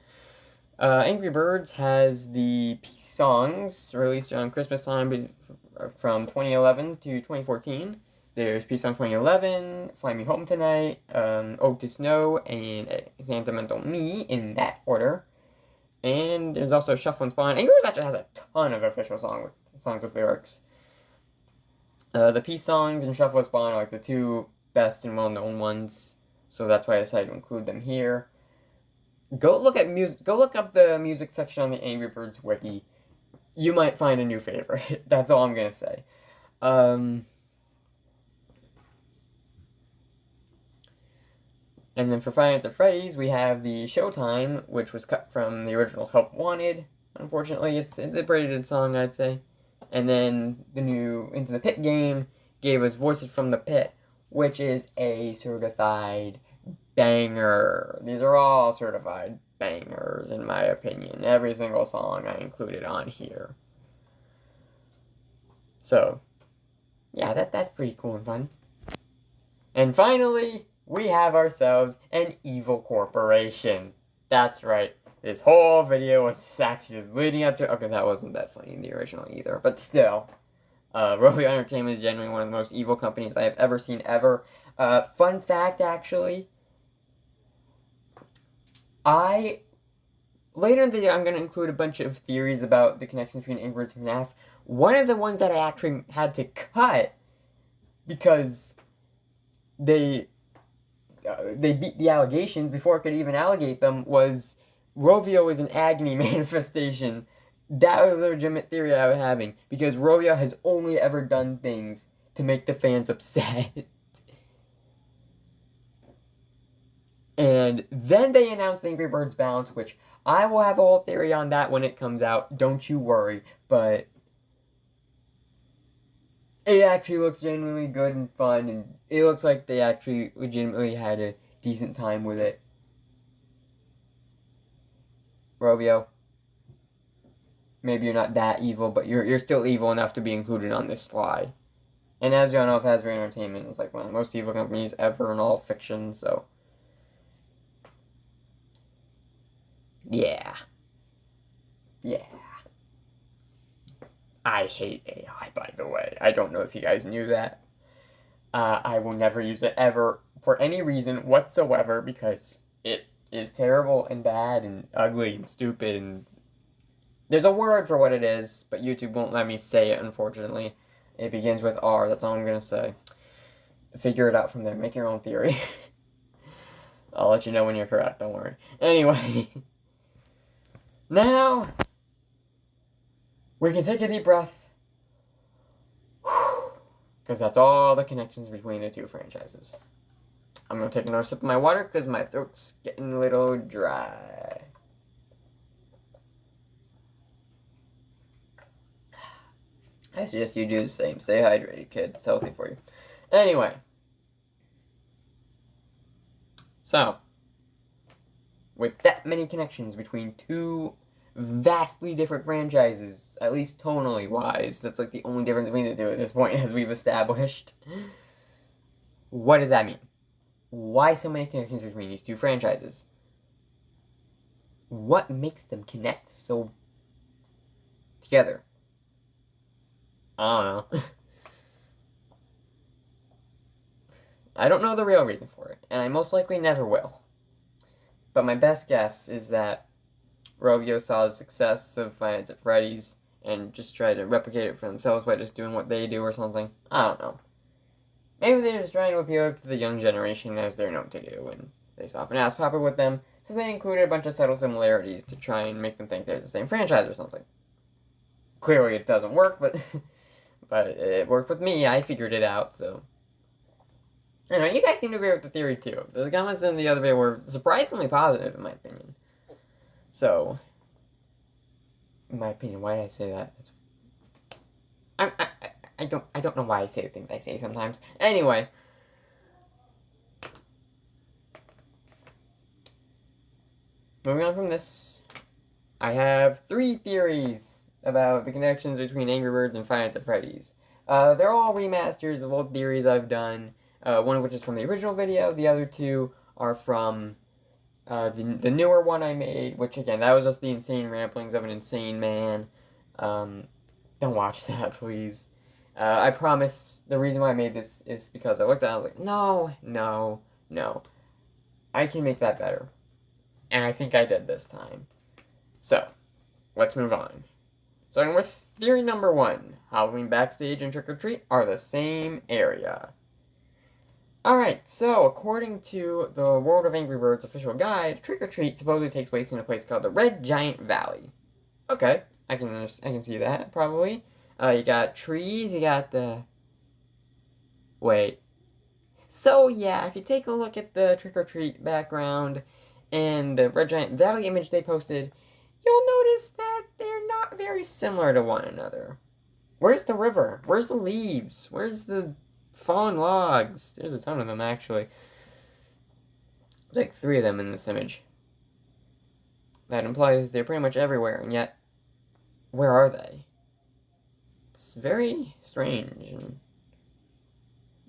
Angry Birds has the Peace songs released around Christmas time from 2011 to 2014. There's Peace Song 2011, Fly Me Home Tonight, Ode to Snow, and Sentimental Me in that order. And there's also Shuffle and Spawn. Angry Birds actually has a ton of official songs with lyrics. The Peace songs and Shuffle and Spawn are like the two best and well-known ones, so that's why I decided to include them here. Go look up the music section on the Angry Birds wiki. You might find a new favorite. That's all I'm gonna say. And then for Finance of Freddy's, we have the Showtime, which was cut from the original Help Wanted. Unfortunately, it's a pretty good song, I'd say. And then the new Into the Pit game gave us Voices from the Pit, which is a certified banger. These are all certified bangers, in my opinion. Every single song I included on here. So, yeah, that's pretty cool and fun. And finally, we have ourselves an evil corporation. That's right. This whole video was actually just leading up to... Okay, that wasn't that funny in the original either. But still, Rovio Entertainment is genuinely one of the most evil companies I have ever seen ever. Fun fact, actually. Later in the video, I'm going to include a bunch of theories about the connection between Angry Birds and FNAF. One of the ones that I actually had to cut because they beat the allegations before it could even allegate them was Rovio is an agony manifestation. That was a legitimate theory I was having, because Rovio has only ever done things to make the fans upset. And then they announced Angry Birds Balance, which I will have a whole theory on that when it comes out, don't you worry, but it actually looks genuinely good and fun, and it looks like they actually legitimately had a decent time with it. Rovio, maybe you're not that evil, but you're still evil enough to be included on this slide. And as you all know, Hasbro Entertainment is like one of the most evil companies ever in all fiction, so... Yeah. Yeah. I hate AI, by the way. I don't know if you guys knew that. I will never use it ever for any reason whatsoever because it is terrible and bad and ugly and stupid and... There's a word for what it is, but YouTube won't let me say it, unfortunately. It begins with R, that's all I'm gonna say. Figure it out from there, make your own theory. I'll let you know when you're correct, don't worry. Anyway. Now, we can take a deep breath. Because that's all the connections between the two franchises. I'm going to take another sip of my water because my throat's getting a little dry. I suggest you do the same. Stay hydrated, kids. It's healthy for you. Anyway. So, with that many connections between two vastly different franchises, at least tonally wise, that's like the only difference between the two at this point, as we've established. What does that mean? Why so many connections between these two franchises? What makes them connect so together. I don't know. I don't know the real reason for it, and I most likely never will. But my best guess is that Rovio saw the success of Five Nights at Freddy's and just tried to replicate it for themselves by just doing what they do or something. I don't know. Maybe they're just trying to appeal to the young generation as they're known to do, and they saw FNAF popular with them, so they included a bunch of subtle similarities to try and make them think they're the same franchise or something. Clearly it doesn't work, but but it worked with me. I figured it out, so... Anyway, you guys seem to agree with the theory, too. The comments in the other video were surprisingly positive, in my opinion. So... in my opinion, why did I say that? I don't know why I say the things I say sometimes. Anyway. Moving on from this, I have 3 theories about the connections between Angry Birds and Five Nights at Freddy's. They're all remasters of old theories I've done, one of which is from the original video, the other 2 are from the newer one I made, which again, that was just the insane ramblings of an insane man. Don't watch that, please. I promise the reason why I made this is because I looked at it and I was like, no. I can make that better. And I think I did this time. So, let's move on. Starting with theory number 1. Halloween Backstage and Trick or Treat are the same area. Alright, so according to the World of Angry Birds official guide, Trick or Treat supposedly takes place in a place called the Red Giant Valley. Okay, I can see that, probably. You got trees, you got the... Wait. So, yeah, if you take a look at the Trick or Treat background and the Red Giant Valley image they posted, you'll notice that they're not very similar to one another. Where's the river? Where's the leaves? Where's the fallen logs? There's a ton of them, actually. There's like 3 of them in this image. That implies they're pretty much everywhere, and yet, where are they? It's very strange and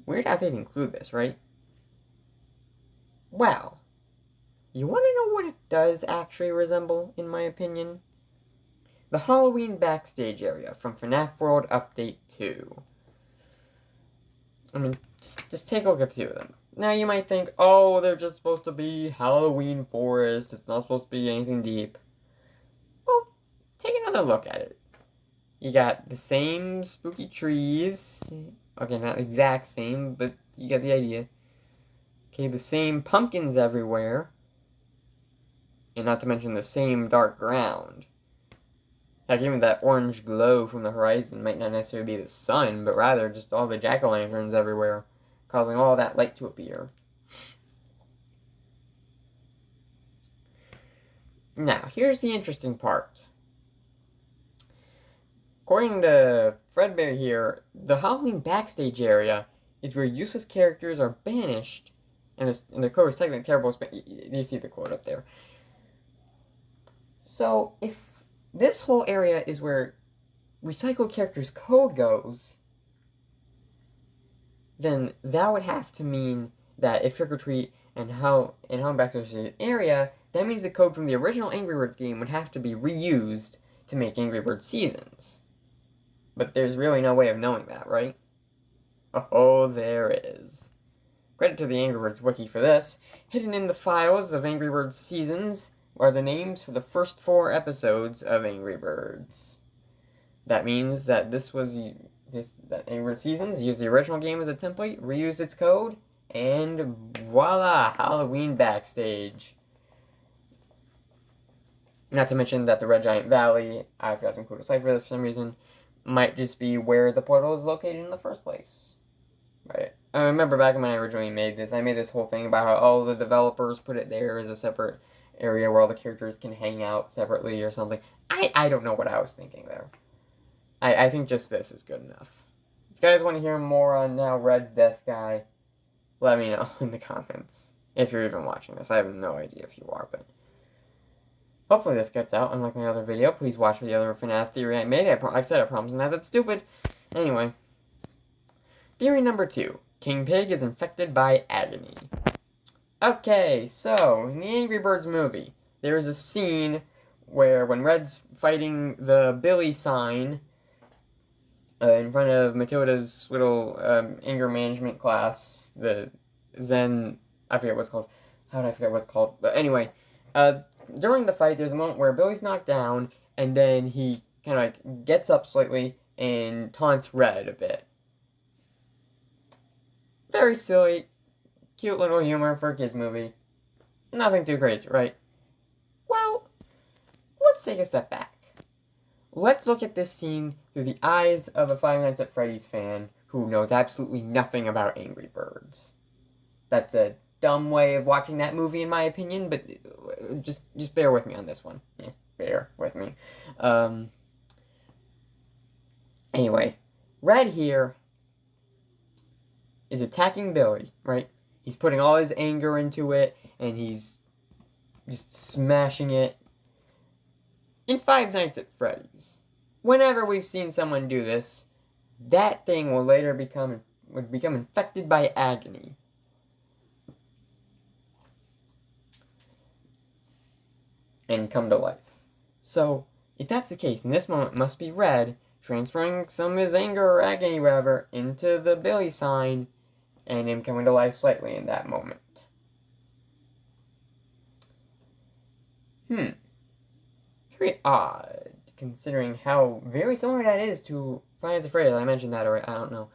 weird how they'd include this, right? Well, you want to know what it does actually resemble, in my opinion? The Halloween Backstage area from FNAF World Update 2. I mean, just take a look at the 2 of them. Now you might think, oh, they're just supposed to be Halloween forest, it's not supposed to be anything deep. Well, take another look at it. You got the same spooky trees. Okay, not the exact same, but you get the idea. Okay, the same pumpkins everywhere. And not to mention the same dark ground. Heck, even that orange glow from the horizon might not necessarily be the sun, but rather just all the jack-o'-lanterns everywhere, causing all that light to appear. Now, here's the interesting part. According to Fredbear here, the Halloween Backstage area is where useless characters are banished, and the code is technically terrible. You see the quote up there. So, if this whole area is where recycled characters' code goes, then that would have to mean that if Trick or Treat and Halloween Backstage is an area, that means the code from the original Angry Birds game would have to be reused to make Angry Birds Seasons. But there's really no way of knowing that, right? Oh, there is. Credit to the Angry Birds wiki for this. Hidden in the files of Angry Birds Seasons are the names for the first 4 episodes of Angry Birds. That means that that Angry Birds Seasons used the original game as a template, reused its code, and voila, Halloween Backstage. Not to mention that the Red Giant Valley, I forgot to include a site for this for some reason, might just be where the portal is located in the first place. Right. I remember back when I originally made this, I made this whole thing about how all the developers put it there as a separate area where all the characters can hang out separately or something. I don't know what I was thinking there. I think just this is good enough. If you guys want to hear more on now Red's Death Guy, let me know in the comments. If you're even watching this. I have no idea if you are, but hopefully this gets out. Unlike my other video, please watch the other FNAF theory I made. Like I said, I promise not that's stupid. Anyway. Theory number 2. King Pig is infected by agony. Okay, so, in the Angry Birds movie, there is a scene where when Red's fighting the Billy sign in front of Matilda's little anger management class, the Zen, I forget what it's called. How did I forget what it's called? But anyway, during the fight, there's a moment where Billy's knocked down, and then he kind of like gets up slightly and taunts Red a bit. Very silly, cute little humor for a kids movie. Nothing too crazy, right? Well, let's take a step back. Let's look at this scene through the eyes of a Five Nights at Freddy's fan who knows absolutely nothing about Angry Birds. That's a dumb way of watching that movie, in my opinion, but just bear with me on this one. Yeah, bear with me. Anyway, Red here is attacking Billy, right? He's putting all his anger into it, and he's just smashing it. In Five Nights at Freddy's, whenever we've seen someone do this, that thing will later become infected by agony. And come to life. So, if that's the case, in this moment, it must be Red transferring some of his anger or agony, whatever, into the Billy sign, and him coming to life slightly in that moment. Very odd, considering how very similar that is to Five Nights at Freddy's. I mentioned that already. I don't know.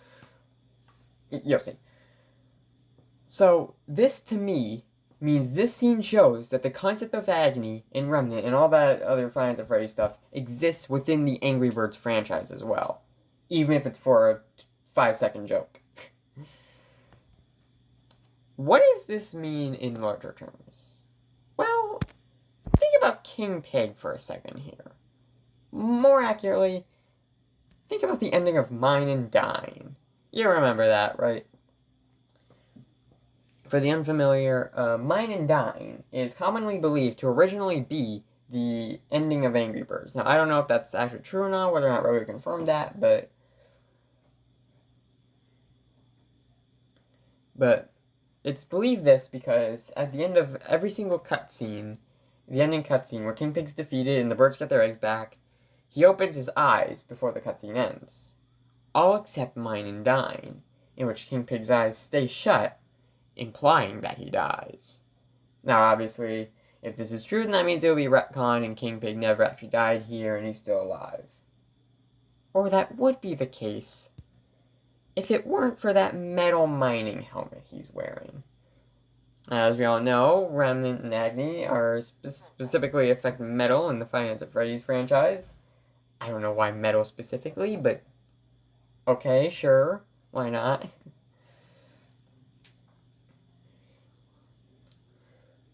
You'll see. So, this to me means this scene shows that the concept of agony in Remnant and all that other Five Nights at Freddy's stuff exists within the Angry Birds franchise as well. Even if it's for a 5-second joke. What does this mean in larger terms? Well, think about King Pig for a second here. More accurately, think about the ending of Mine and Dine. You remember that, right? For the unfamiliar, Mine and Dine is commonly believed to originally be the ending of Angry Birds. Now, I don't know if that's actually true or not, whether or not Rowie confirmed that, but it's believed this because at the end of every single cutscene, the ending cutscene where King Pig's defeated and the birds get their eggs back, he opens his eyes before the cutscene ends. All except Mine and Dine, in which King Pig's eyes stay shut, implying that he dies. Now, obviously, if this is true, then that means it will be retconned and King Pig never actually died here and he's still alive. Or that would be the case if it weren't for that metal mining helmet he's wearing. As we all know, Remnant and Agony are specifically affect metal in the Five Nights at Freddy's franchise. I don't know why metal specifically, but okay, sure, why not?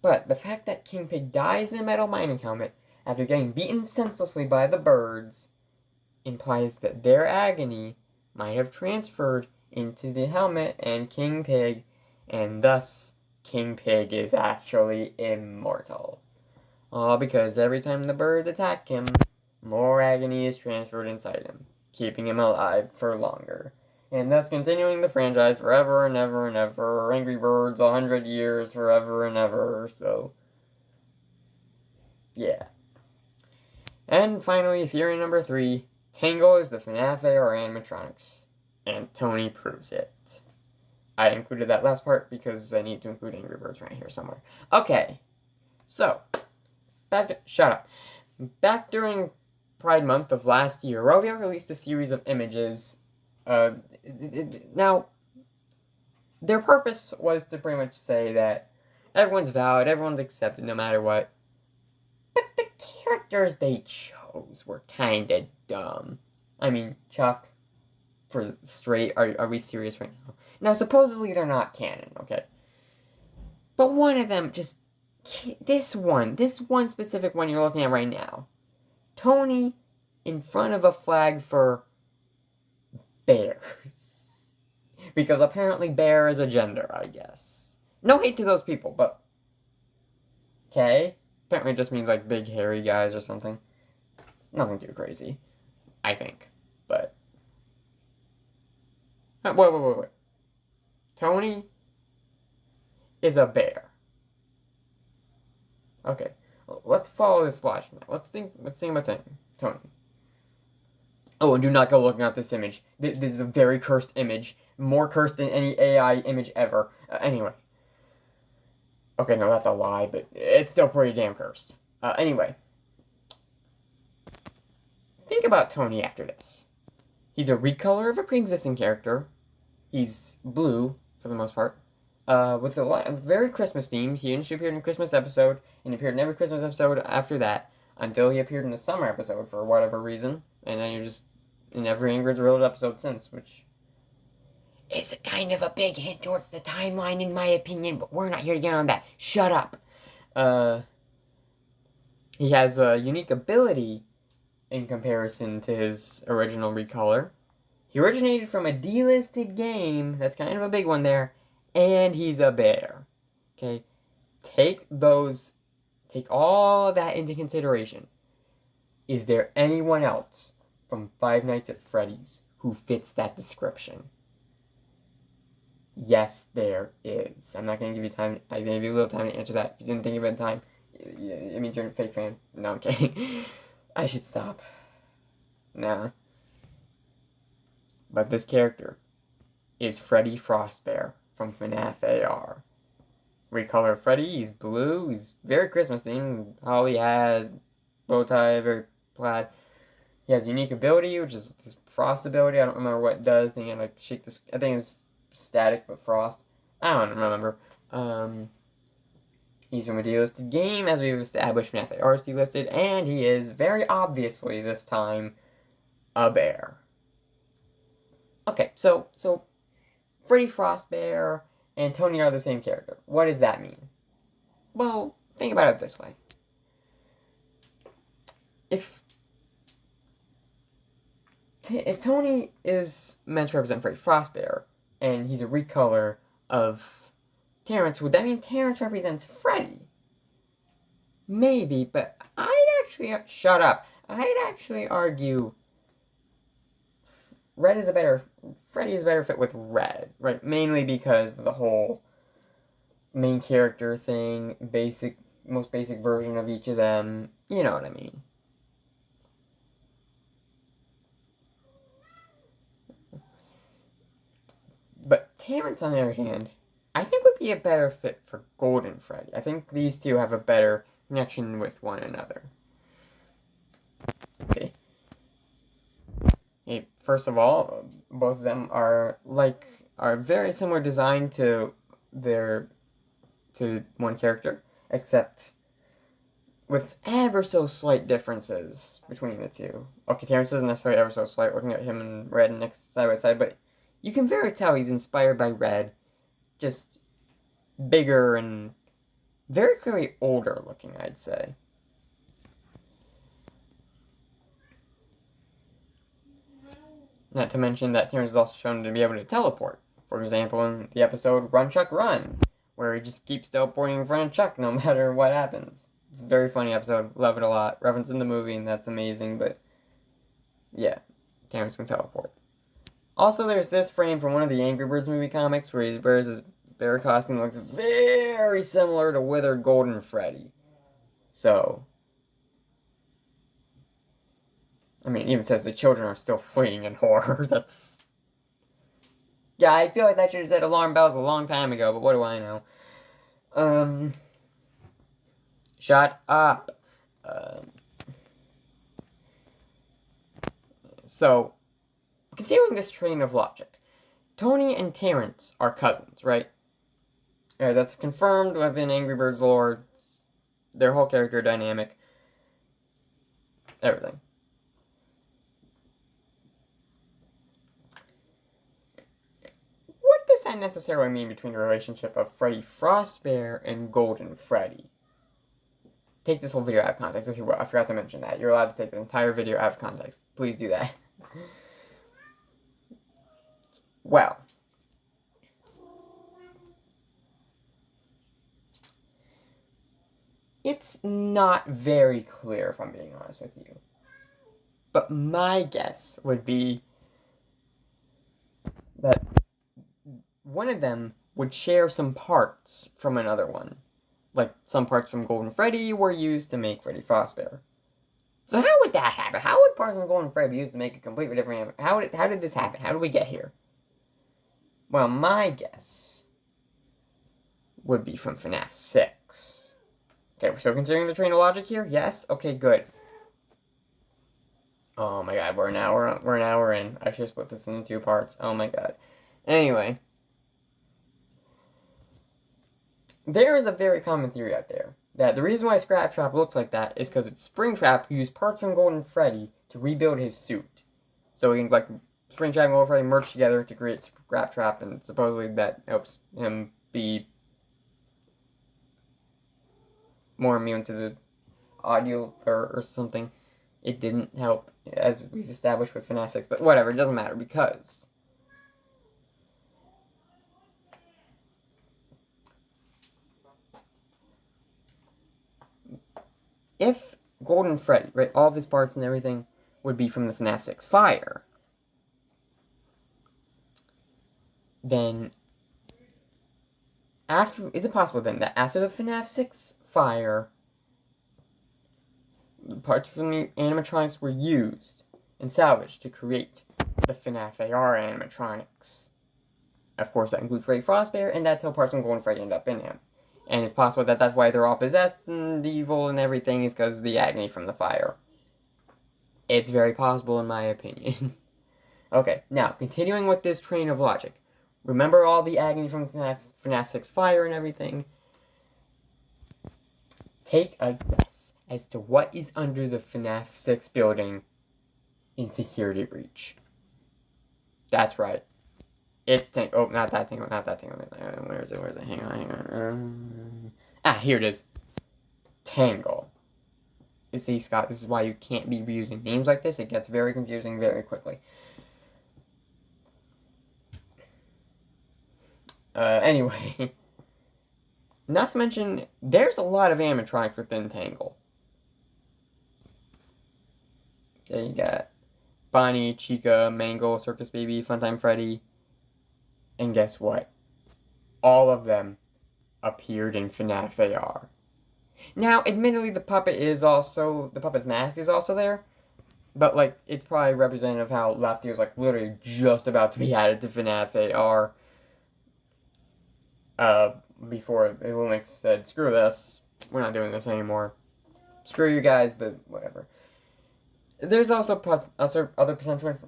But the fact that King Pig dies in a metal mining helmet after getting beaten senselessly by the birds implies that their agony might have transferred into the helmet and King Pig, and thus King Pig is actually immortal. All because every time the birds attack him, more agony is transferred inside him, keeping him alive for longer. And thus continuing the franchise forever and ever and ever. Angry Birds, 100 years, forever and ever, so yeah. And finally, theory number 3, Tangle is the FNAF AR animatronics, and Tony proves it. I included that last part because I need to include Angry Birds right here somewhere. Okay, so, back during Pride Month of last year, Rovio released a series of images. Now, their purpose was to pretty much say that everyone's valid, everyone's accepted no matter what. But the characters they chose were kinda dumb. I mean, Chuck, for straight, are we serious right now? Now, supposedly they're not canon, okay? But one of them just, this one specific one you're looking at right now. Tony in front of a flag for bears. Because apparently bear is a gender, I guess. No hate to those people, but okay. Apparently it just means like big hairy guys or something. Nothing too crazy, I think. But wait. Tony is a bear. Okay. Let's follow this logic now. Let's think about Tony. Oh, and do not go looking at this image. This is a very cursed image. More cursed than any AI image ever. Anyway. Okay, no, that's a lie, but it's still pretty damn cursed. Anyway. Think about Tony after this. He's a recolor of a pre-existing character. He's blue, for the most part. With a lot of very Christmas themed. He initially appeared in a Christmas episode, and he appeared in every Christmas episode after that, until he appeared in the summer episode for whatever reason. And then you're just in every Ingrid's Riddled episode since, which is a kind of a big hint towards the timeline, in my opinion, but we're not here to get on that. Shut up. He has a unique ability in comparison to his original recolor. He originated from a delisted game, that's kind of a big one there, and he's a bear. Okay? Take all of that into consideration. Is there anyone else from Five Nights at Freddy's who fits that description? Yes, there is. I'm not going to give you time. I'm going to give you a little time to answer that. If you didn't think of it in time, it means you're a fake fan. No, I'm kidding. I should stop. Nah. But this character is Freddy Frostbear from FNAF AR. Recolor Freddy, he's blue, he's very Christmas themed. Holly hat, bow tie, very plaid. He has a unique ability, which is his frost ability. I don't remember what it does. I think like shake this. I think it's static, but frost. I don't remember. He's from a delisted game, as we've established. FNAF AR is delisted, and he is very obviously this time a bear. Okay, so Freddy Frostbear and Tony are the same character. What does that mean? Well, think about it this way. If Tony is meant to represent Freddy Frostbear, and he's a recolor of Terrence, would that mean Terrence represents Freddy? Maybe, but I'd actually... Shut up. I'd actually argue Freddy is a better fit with Red, right? Mainly because of the whole main character thing, most basic version of each of them. You know what I mean. But Terrence, on the other hand, I think would be a better fit for Golden Freddy. I think these two have a better connection with one another. Okay. Hey, first of all, both of them are very similar design to one character, except with ever so slight differences between the two. Okay, Terrence isn't necessarily ever so slight, looking at him and Red next side by side, but you can very tell he's inspired by Red, just bigger and very clearly older looking, I'd say. Not to mention that Terrence is also shown to be able to teleport. For example, in the episode Run Chuck Run, where he just keeps teleporting in front of Chuck no matter what happens. It's a very funny episode. Love it a lot. Reference in the movie, and that's amazing, but yeah, Terrence can teleport. Also, there's this frame from one of the Angry Birds movie comics where he wears his bear costume, looks very similar to Withered Golden Freddy. So, I mean, it even says the children are still fleeing in horror. That's... Yeah, I feel like that should have said alarm bells a long time ago, but what do I know? Shut up. So, continuing this train of logic, Tony and Terrence are cousins, right? Yeah, that's confirmed within Angry Birds lore. Their whole character dynamic. Everything. What does that necessarily mean between the relationship of Freddy Frostbear and Golden Freddy? Take this whole video out of context, if you will. I forgot to mention that. You're allowed to take the entire video out of context. Please do that. Well, it's not very clear, if I'm being honest with you. But my guess would be that one of them would share some parts from another one. like, some parts from Golden Freddy were used to make Freddy Fazbear. So how would that happen? How would parts from Golden Freddy be used to make a completely different... How did this happen? How did we get here? Well, my guess would be from FNAF 6. Okay, we're still considering the train of logic here? Yes? Okay, good. Oh my god, we're an hour in. I should split this into 2 parts. Oh my god. Anyway. There is a very common theory out there that the reason why Scrap Trap looks like that is because it's Springtrap who used parts from Golden Freddy to rebuild his suit. So we can, like, Springtrap and Golden Freddy merge together to create Scrap Trap, and supposedly that helps him be more immune to the audio or something. It didn't help, as we've established with FNAF 6, but whatever, it doesn't matter, because if Golden Freddy, right, all of his parts and everything would be from the FNAF 6 Fire, then is it possible then that after the FNAF 6 Fire, parts from the animatronics were used and salvaged to create the FNAF AR animatronics? Of course, that includes Freddy Fazbear, and that's how parts from Golden Freddy end up in him. And it's possible that that's why they're all possessed and evil and everything is because of the agony from the fire. It's very possible in my opinion. Okay, now, continuing with this train of logic. Remember all the agony from FNAF 6 Fire and everything? Take a guess as to what is under the FNAF 6 building in Security Breach. That's right. It's Tango. Oh, not that Tango. Where is it? Hang on. Here it is. Tangle. You see, Scott, this is why you can't be reusing names like this. It gets very confusing very quickly. Anyway. Not to mention, there's a lot of animatronics within Tangle. There you got Bonnie, Chica, Mango, Circus Baby, Funtime Freddy. And guess what? All of them appeared in FNAF AR. Now, admittedly, the puppet's mask is also there. But, like, it's probably representative of how Lefty was, like, literally just about to be added to FNAF AR. Before Illumix said, screw this, we're not doing this anymore. Screw you guys, but whatever. There's also other potential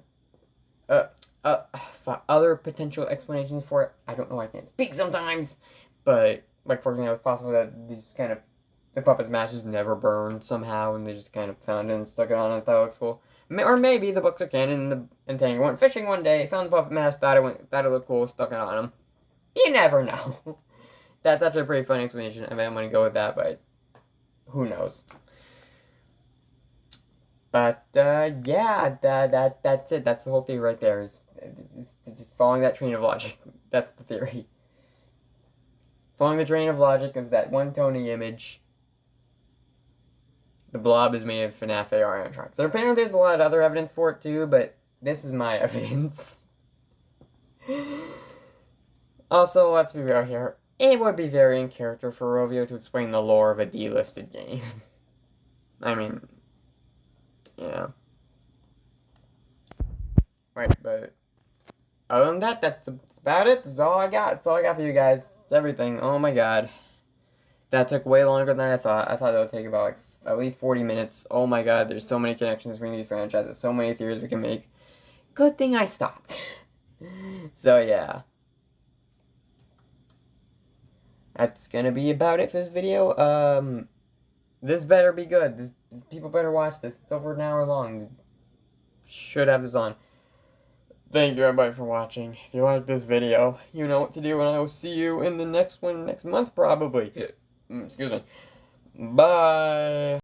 other potential explanations for it. I don't know, I can't speak sometimes. But, like, for example, it's possible that these kind of, the puppet's mask just never burned somehow, and they just kind of found it and stuck it on and thought it looks cool. Or maybe the books are canon, and Tango went fishing one day, found the puppet mask, thought it looked cool, stuck it on him. You never know. That's actually a pretty funny explanation. I mean, I'm going to go with that, but who knows. But, yeah, that's it. That's the whole theory right there. Is just following that train of logic. That's the theory. Following the train of logic of that one Tony image, the blob is made of FNAF AR animatronics. So apparently there's a lot of other evidence for it too, but this is my evidence. Also, let's be real here. It would be very in character for Rovio to explain the lore of a delisted game. I mean, yeah. Right, but other than that, that's about it. That's all I got. That's all I got for you guys. It's everything. Oh my god. That took way longer than I thought. I thought that would take about, like, at least 40 minutes. Oh my god, there's so many connections between these franchises. So many theories we can make. Good thing I stopped. So, yeah. That's gonna be about it for this video. This better be good. People better watch this. It's over an hour long. Should have this on. Thank you everybody for watching. If you like this video, you know what to do, and I will see you in the next one next month probably. Excuse me. Bye.